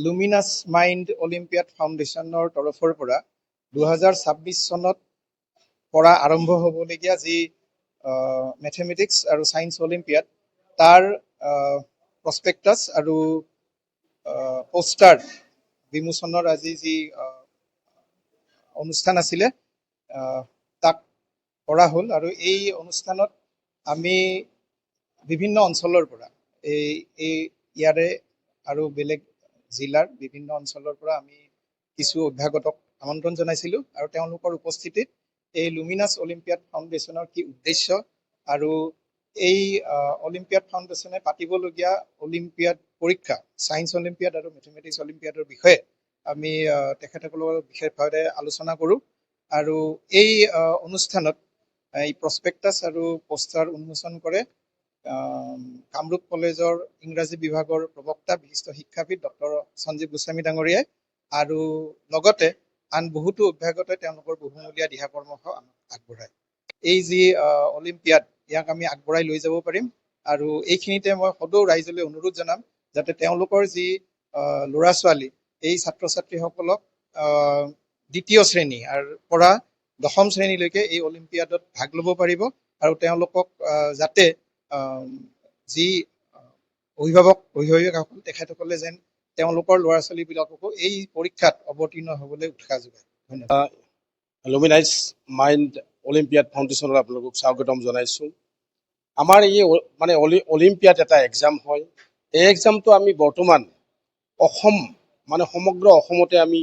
Luminous mind olympiad ফাউণ্ডেশ্যনৰ তৰফৰ পৰা 2026 চনত পৰা আৰম্ভ হ'বলগীয়া যি মেথমেটিক্স আৰু ছায়েন্স অলিম্পিয়াড তাৰ প্ৰস্পেক্টাছ আৰু পোষ্টাৰ বিমোচনৰ আজি যি অনুষ্ঠান আছিলে তাক কৰা হ'ল। আৰু এই অনুষ্ঠানত আমি বিভিন্ন অঞ্চলৰ পৰা ইয়াৰে আৰু বেলেগ জিলাৰ বিভিন্ন অঞ্চলৰ পৰা আমি কিছু অভ্যাগতক আমন্ত্ৰণ জনাইছিলোঁ আৰু তেওঁলোকৰ উপস্থিতিত এই লুমিনাছ অলিম্পিয়াড ফাউণ্ডেশ্যনৰ কি উদ্দেশ্য আৰু এই অলিম্পিয়াড ফাউণ্ডেশ্যনে পাতিবলগীয়া অলিম্পিয়াড পৰীক্ষা ছায়েন্স অলিম্পিয়াড আৰু মেথমেটিক্স অলিম্পিয়াডৰ বিষয়ে আমি তেখেতসকলৰ বিশেষভাৱে আলোচনা কৰোঁ। আৰু এই অনুষ্ঠানত এই প্ৰস্পেক্টাছ আৰু পোষ্টাৰ উন্মোচন কৰে কামৰূপ কলেজৰ ইংৰাজী বিভাগৰ প্ৰবক্তা বিশিষ্ট শিক্ষাবিদ ডক্টৰ সঞ্জীৱ গোস্বামী ডাঙৰীয়াই আৰু লগতে আন বহুতো অভ্যাগতে তেওঁলোকৰ বহুমূলীয়া দিহা পৰামৰ্শ আমাক আগবঢ়ায়। এই যি অলিম্পিয়াড ইয়াক আমি আগবঢ়াই লৈ যাব পাৰিম। আৰু এইখিনিতে মই সদৌ ৰাইজলৈ অনুৰোধ জনাম যাতে তেওঁলোকৰ যি ল'ৰা ছোৱালী এই ছাত্ৰ ছাত্ৰীসকলক দ্বিতীয় শ্ৰেণী পৰা দশম শ্ৰেণীলৈকে এই অলিম্পিয়াডত ভাগ ল'ব পাৰিব আৰু তেওঁলোকক যাতে যি অভিভাৱকসকল তেখেতসকলে যেন তেওঁলোকৰ ল'ৰা ছোৱালীবিলাককো এই পৰীক্ষাত অৱতীৰ্ণ হ'বলৈ উৎসাহ যোগায়। ধন্যবাদ। লুমিনাছ মাইণ্ড অলিম্পিয়াড ফাউণ্ডেশ্যনত আপোনালোকক স্বাগতম জনাইছোঁ। আমাৰ এই অলিম্পিয়াড এটা এক্সাম হয়। এই এক্সামটো আমি বৰ্তমান সমগ্ৰ অসমতে আমি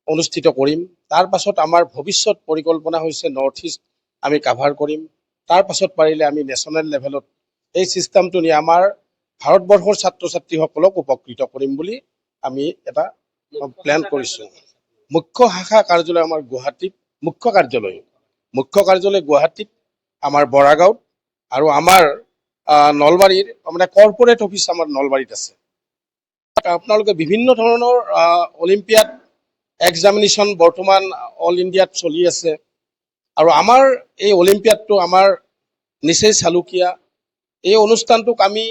অনুষ্ঠিত কৰিম। তাৰ পাছত আমাৰ ভৱিষ্যত পৰিকল্পনা হৈছে নৰ্থ ইষ্ট আমি কাভাৰ কৰিম। তাৰ পাছত পাৰিলে আমি নেশ্যনেল লেভেলত এই ছিষ্টেমটো নি আমাৰ ভাৰতবৰ্ষৰ ছাত্ৰ ছাত্ৰীসকলক উপকৃত কৰিম বুলি আমি এটা প্লেন কৰিছোঁ। মুখ্য শাখা কাৰ্যালয় আমাৰ গুৱাহাটীত, মুখ্য কাৰ্যালয় গুৱাহাটীত, আমাৰ বৰাগাঁৱত আৰু আমাৰ নলবাৰীৰ কৰ্পৰেট অফিচ আমাৰ নলবাৰীত আছে। আপোনালোকে বিভিন্ন ধৰণৰ অলিম্পিয়াড এক্সামিনেশ্যন বৰ্তমান অল ইণ্ডিয়াত চলি আছে আৰু আমাৰ এই অলিম্পিয়াডটো আমাৰ নিচেই চালুকীয়া। এই অনুষ্ঠানটোক আমি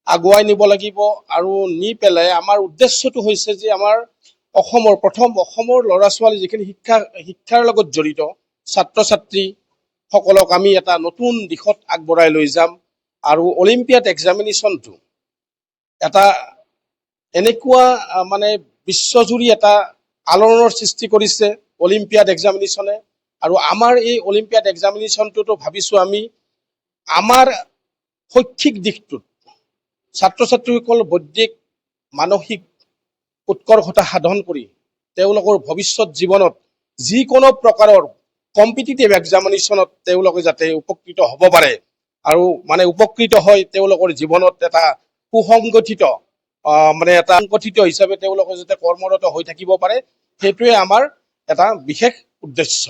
আগুৱাই নিব লাগিব আৰু নি পেলাই আমাৰ উদ্দেশ্যটো হৈছে যে আমাৰ অসমৰ ল'ৰা ছোৱালী যিখিনি শিক্ষাৰ লগত জড়িত ছাত্ৰ ছাত্ৰীসকলক আমি এটা নতুন দিশত আগবঢ়াই লৈ যাম। আৰু অলিম্পিয়াড এক্সামিনেশ্যনটো এটা এনেকুৱা বিশ্বজুৰি এটা আলোড়নৰ সৃষ্টি কৰিছে অলিম্পিয়াড এক্সামিনেশ্যনে। আৰু আমাৰ এই অলিম্পিয়াড এক্সামিনেশ্যনটোতো ভাবিছোঁ আমি আমাৰ শৈক্ষিক দিশটোত ছাত্ৰ ছাত্ৰীসকল বৌদ্ধিক মানসিক উৎকৰ্ষতা সাধন কৰি তেওঁলোকৰ ভৱিষ্যত জীৱনত যিকোনো প্ৰকাৰৰ কম্পিটিটিভ এক্সামিনেশ্যনত তেওঁলোকে যাতে উপকৃত হ'ব পাৰে আৰু উপকৃত হৈ তেওঁলোকৰ জীৱনত এটা সুসংগঠিত সংগঠিত হিচাপে তেওঁলোকে যাতে কৰ্মৰত হৈ থাকিব পাৰে, সেইটোৱে আমাৰ এটা বিশেষ উদ্দেশ্য।